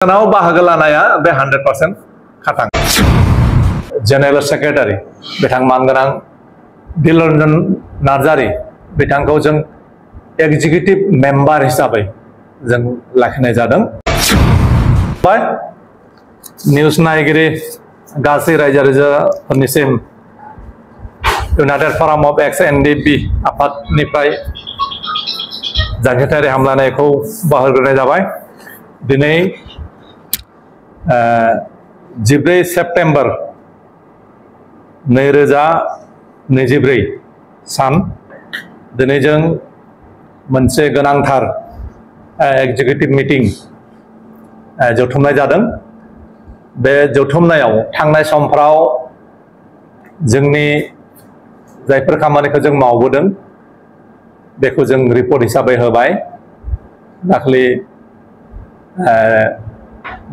बाहागो लानाया बे 100% खाथां general secretary बिथां मानगोनां दिलरन्जन नार्जारि बिथांखौ जों एग्जीक्यूटिव मेम्बार हिसाबै जों लाखिनाय जादों। निउज नायगिरि गासै रायजो राजाफोरनिसिम इउनाइटेड फराम अफ एक्स एनडिपि आफादनिफ्राय जांख्रिथायारि हामलायनायखौ बावहरग्रोनाय जाबाय। दिनै 14 सेप्टेम्बर 2024 सान दिनै जों मोनसे गोनांथार एग्जीक्यूटिव मीटिंग जथुमनाय जादों। बे जथुमनायाव थांनाय समफ्राव जोंनि जायफोर खामानिखौ जों मावबोदों बेखौ जों रिपर्ट हिसाबै होबाय। दाखालि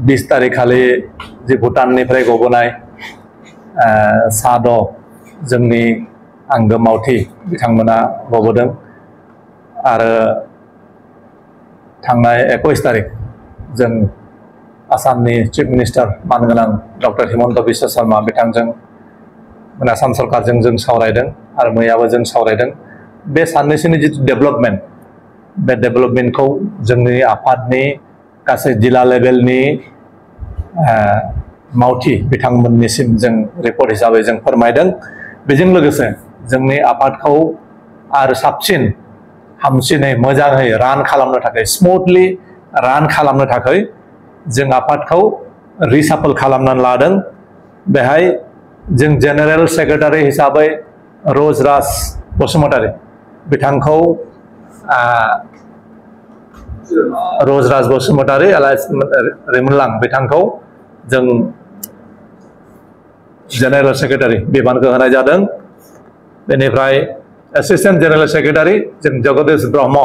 20 तारिख खालि जे भुटाननिफ्राय गबोनाय साद जोंनि आंगो मावथि बिथांमोना गबोदों आरो थांनाय 21 तारिख जों आसामनि चीफ मिनिस्टार मानगोनां डक्टर हिमन्त बिश्व शर्मा बिथांजों आसाम सरकारजों जों सावरायदों आरो मैयाबो जों सावरायदों। बे साननैसोनि जितु डेभेलपमेन्ट बे डेभेलपमेन्टखौ जोंनि आफादनि गासै जिल्ला लेभेलनि मावथि बिथांमोननिसिम जों रिपर्ट हिसाबै जों फोरमायदों। बेजों लोगोसे जोंनि आफादखौ आरो साबसिन हामसिनै मोजाङै रान खालामनो थाखाय स्मुथलि रान खालामनो थाखाय जों आफादखौ रिसाफल खालामनानै लादों। बेहाय जों जेनेरेल सेक्रेटारि हिसाबै रजराज बसुमतारी बिथांखौ रजराज बसुमतारी रिमुलां बिथांखौ जों जेनेरेल सेक्रेटारि बिबानखौ होनाय जादों। बेनिफ्राय एसिस्टेन्ट जेनेरेल सेक्रेटारि जों जगदीश ब्रह्म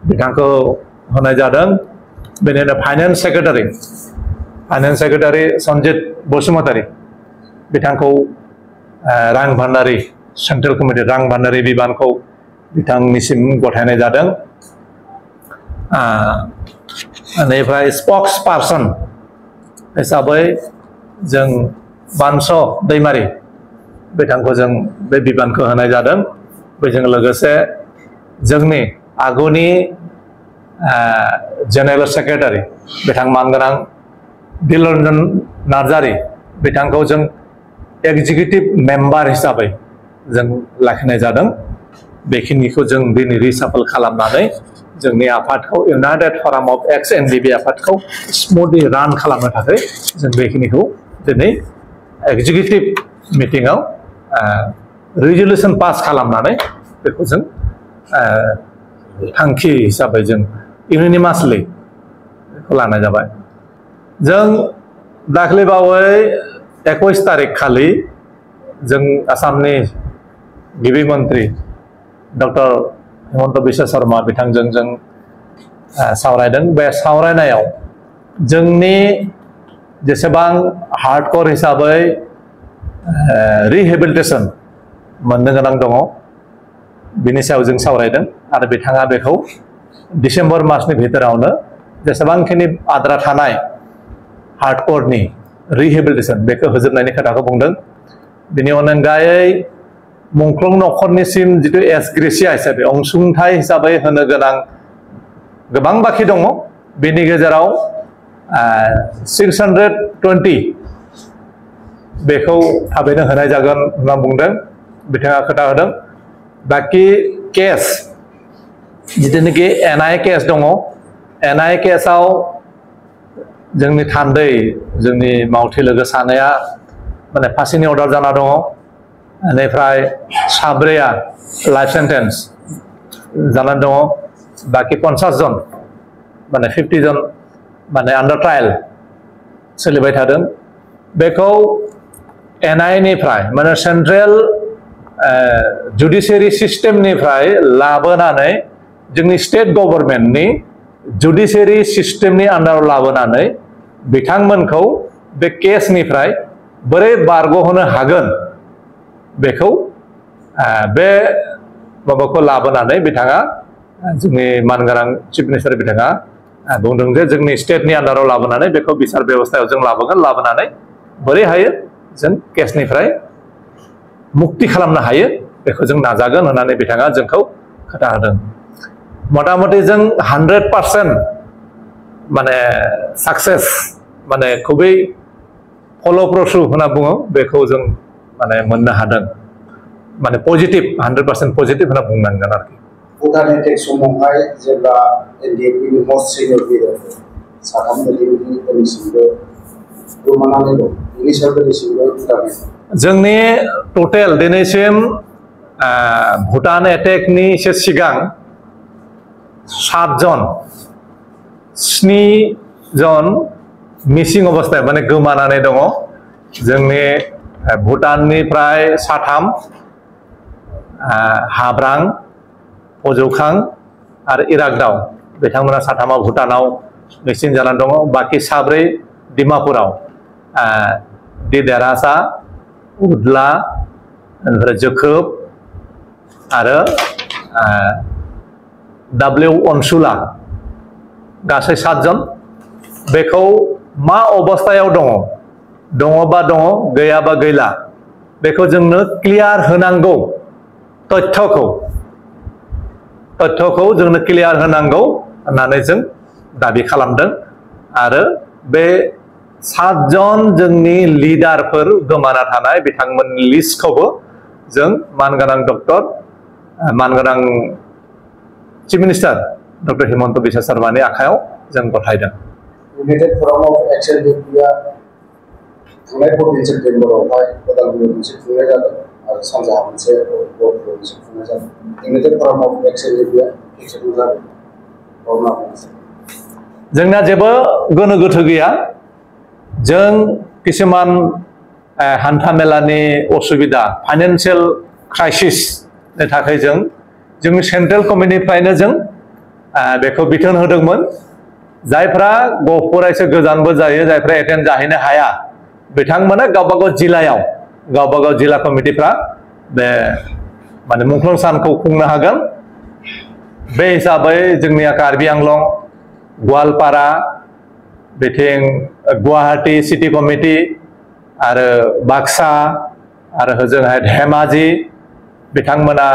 बिथांखौ होनाय जादों। बेनिफ्राय फाइनेन्स सेक्रेटारि सन्जित बसुमतारी बिथांखौ रां भान्डारि सेन्ट्रेल कमिटि रां भान्डारि बिबानखौ बिथांनिसिम गथायनाय जादों। बेनिफ्राय स्पक्स पार्सन हिसाबै जों बानस दैमारि बिथांखौ जों बे बिबानखौ होनाय जादों। बेजों लोगोसे जोंनि आगुनि जेनेरेल सेक्रेटारि बिथां मानगोनां दिलरन्जन नार्जारि बिथांखौ जों एग्जीक्यूटिव मेम्बार हिसाबै जों लाखिनाय जादों। बेखिनिखौ जों दिनै रिसाफल खालामनानै जोंनि आफादखौ इउनाइटेड फराम अफ एक्स एनडिपि आफादखौ स्मुथलि रान खालामनो थाखाय जों बेखिनिखौ दिनै एग्जीक्यूटिव मिटिंआव रिजोल्यूशन पास खालामनानै बेखौ जों थांखि हिसाबै जों इउनिमासलि बेखौ लानाय जाबाय। जों दाख्लैबावै 21 तारिख खालि जों आसामनि गिबि मन्त्रि डक्टर हिमन्त बिश्व शर्मा बिथांजों जों सावरायदों। बे सावरायनायाव जोंनि जेसेबां हार्डकोर हिसाबै रिहेबिलिटेसन मोननो गोनां दङ बिनि सायाव जों सावरायदों आरो बिथाङा बेखौ डिसेम्बर मासनि भितरावनो जेसेबांखिनि आद्रा थानाय हार्डकोरनि रिहेबिलिटेसन बेखौ होजोबनायनि खोथाखौ बुंदों। बिनि अनगायै मुंख्लं नखरनिसिम जितु एसग्रेसिया हिसाबै अनसुंथाइ हिसाबै होनो गोनां गोबां बाखि दङ। बेनि गेजेराव 620 बेखौ थाबैनो होनाय जागोन होनना बुंदों बिथाङा खोथा होदों। बाखि केस जितुनिखि एनआइ केस दङ एनआइ केसआव जोंनि थान्दै जोंनि मावथि लोगो सानैया माने फासिनि अर्डार जाना दङ। बेनिफ्राय साब्रैया लाइफ सेन्टेन्स जानानै दङ। बाखि 50 जन माने 50 जन माने आन्डार ट्रायल सोलिबाय थादों। बेखौ एनआइ निफ्राय माने सेन्ट्रेल जुडिसियारि सिस्टेमनिफ्राय लाबोनानै जोंनि स्टेट गभर्नमेन्टनि जुडिसियारि सिस्टेमनि आन्डाराव लाबोनानै बिथांमोनखौ बे केसनिफ्राय बोरै बारग'होनो हागोन बेखौ बे माबाखौ लाबोनानै बिथाङा जोंनि मानगोनां चिफ मिनिस्टार बिथाङा बुंदों जे जोंनि स्टेटनि आन्दाराव लाबोनानै बेखौ बिसार बेबस्थायाव जों लाबोगोन लाबोनानै बोरै हायो जों केसनिफ्राय मुक्ति खालामनो हायो बेखौ जों नाजागोन होननानै बिथाङा जोंखौ खोथा होदों मथा मथि जों 100% माने सक्सेस माने खुबै फलप्रसु होनना बुङो बेखौ जों माने मोननो हादों माने पजिटिभ 100% पजिटिभ होनना बुंनांगोन आरोखि भुटान एटेक समावहाय जेब्ला एनडिएफबिनि मस्ट सिनियर लिडार साथाम दिनैसिमबो गोमानानै दं बेनि सायाव दिनैसिमबो भुटान जोंनि टटेल दिनैसिम भुटान एटेकनि एसे सिगां 7 जन मिसिं अबस्थायाव माने गोमानानै दङ जोंनि भुटाननिफ्राय साथाम हाब्रां फजौखां आरो इरागदाव बिथांमोना साथामा भुटानाव मिसिं जानानै दङ बाखि साब्रै डिमापुराव दिदेरासा उदला ओमफ्राय जोखोब आरो डाब्लिउ अनसुला गासै 7 जन बेखौ मा अबस्थायाव दङबा दङ गैयाबा गैला बेखौ जोंनो क्लियार होनांगौ तथ्यखौ जोंनो क्लियार होनांगौ होननानै जों दाबि खालामदों आरो बे 7 जन जोंनि लिडारफोर गोमाना थानाय बिथांमोननि लिस्टखौबो जों मानगोनां chief minister doctor Himanta Biswa शर्मानि आखायाव जों गथायदों इउनाइटेड फराम अफ एक्सन लिबिया थांनाय 14 सेप्टेम्बरावहाय उदालगुरियाव मोनसे खुंनाय जादों आरो सानजाहा मोनसे गहपुराव मोनसे खुंनाय जादों इउनाइटेड फराम अफ एक्सन लिबिया फिक्सड जादों जोंना जेबो गोनो गोथो गैया जों किसुमान हान्था मेलानि असुबिदा फाइनान्सियेल क्राइसिसनि थाखाय जोंनि सेन्ट्रेल कमिटिनिफ्रायनो जों बेखौ बिथोन होदोंमोन जायफ्रा गहपुरा एसे गोजानबो जायो जायफ्रा एटेन्ड जाहैनो हाया बिथांमोना गावबागाव जिल्ला कमिटिफ्रा बे माने मुंख्लं सानखौ खुंनो हागोन बे हिसाबै जोंनिया कार्बि आंलं गवालपारा बिथिं गुवाहाटी सिटी कमिटि आरो बाक्सा आरो होजोंहाय धेमाजि बिथांमोना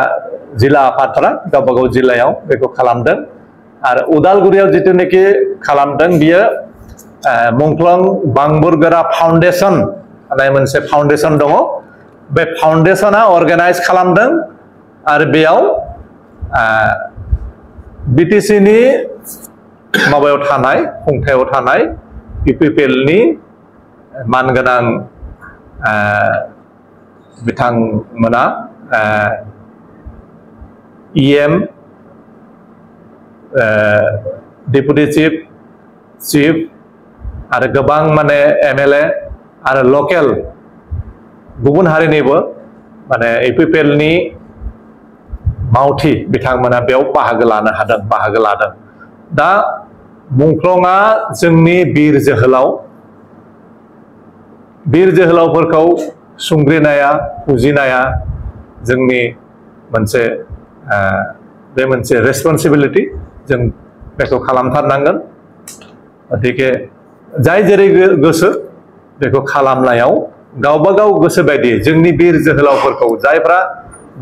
जिल्ला आफादफोरा गावबागाव जिल्लायाव बेखौ खालामदों आरो उदालगुरियाव जिथुनाखि खालामदों बियो मुंख्लं बांबुरगोरा फाउन्डेसन होननाय मोनसे फाउन्डेसन दङ बे फाउन्डेसना अर्गानाइज खालामदों आरो बेयाव बिटिसिनि माबायाव थानाय खुंथायाव थानाय इउपिपिएलनि मानगोनां बिथांमोना इएम डेपुटि चिफ आरो गोबां माने एमएलए आरो लकेल गुबुन हारिनिबो माने इउपिपिएलनि मावथि बिथांमोना बेयाव बाहागो लादों दा मुंख्लंआ जोंनि बिर जोहोलावफोरखौ सुंग्रिनाया फुजिनाया जोंनि मोनसे बे मोनसे रेसपन्सिबिलिटि जों बेखौ खालामथारनांगोन गतिके जाय जेरै गोसो बेखौ खालामनायाव गावबागाव गोसो बायदि जोंनि बिर जोहोलावफोरखौ जायफ्रा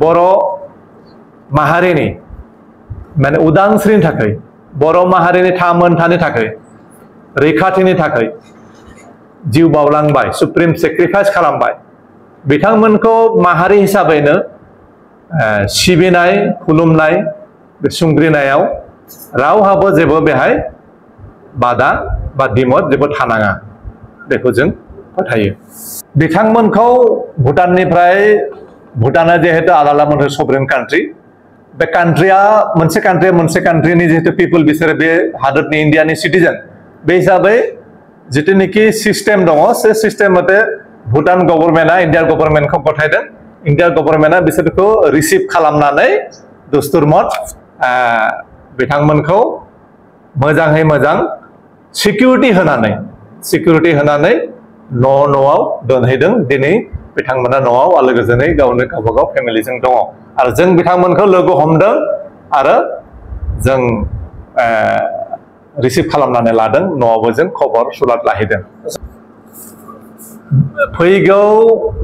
बर' माहारिनि माने उदांस्रिनि थाखाय बर' माहारिनि थामोनथानि थाखाय रैखाथिनि थाखाय जिउ बावलांबाय सुप्रिम सेक्रिफाइस खालामबाय बिथांमोनखौ माहारि हिसाबैनो सिबिनाय खुलुमनाय बे सुंग्रिनायाव रावहाबो जेबो बेहाय बादा बा दिमत जेबो थानाङा बेखौ जों फोथायो बिथांमोनखौ भुटाना जिहेतु आलादा मोनसे सभरेन कान्ट्रि बे कान्ट्रिया मोनसे कान्ट्रिनि जिहेतु पिपल बिसोरो बे हादरनि इन्डियानि सिटिजेन बे हिसाबै जितुनिखि सिस्टेम दङ से सिस्टेम मथे भुटान गभर्नमेन्टआ इन्डियान गभर्नमेन्टखौ गथायदों इन्डियान गभर्नमेन्टआ बिसोरखौ रिसिभ खालामनानै दस्तुर मत बिथांमोनखौ मोजाङै मोजां सिकिउरिटि होनानै न'आव दोनहैदों दिनै बिथांमोना न'आव आलो गोजोनै गावबागाव फेमिलिजों दङ आरो जों बिथांमोनखौ लोगो हमदों आरो जों रिसिभ खालामनानै लादों न'आवबो जों खबर सुलाद लाहैदों फैगौ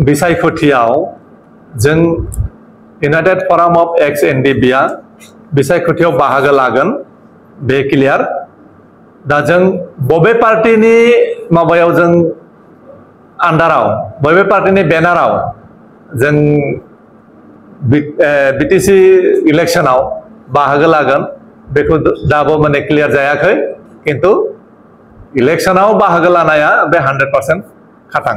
बिसायख'थियाव जों इउनाइटेड फराम अफ एक्स एनडिबि आ बिसायख'थियाव बाहागो लागोन बे क्लियार दा जों बबे पार्टीनि माबायाव जों आन्डाराव बबे पार्टीनि बेनाराव जों बिटिसि इलेक्शनाव बाहागो लागोन बेखौ दाबो माने क्लियार जायाखै किन्तु इलेक्शनाव बाहागो लानाया बे 100% खाथां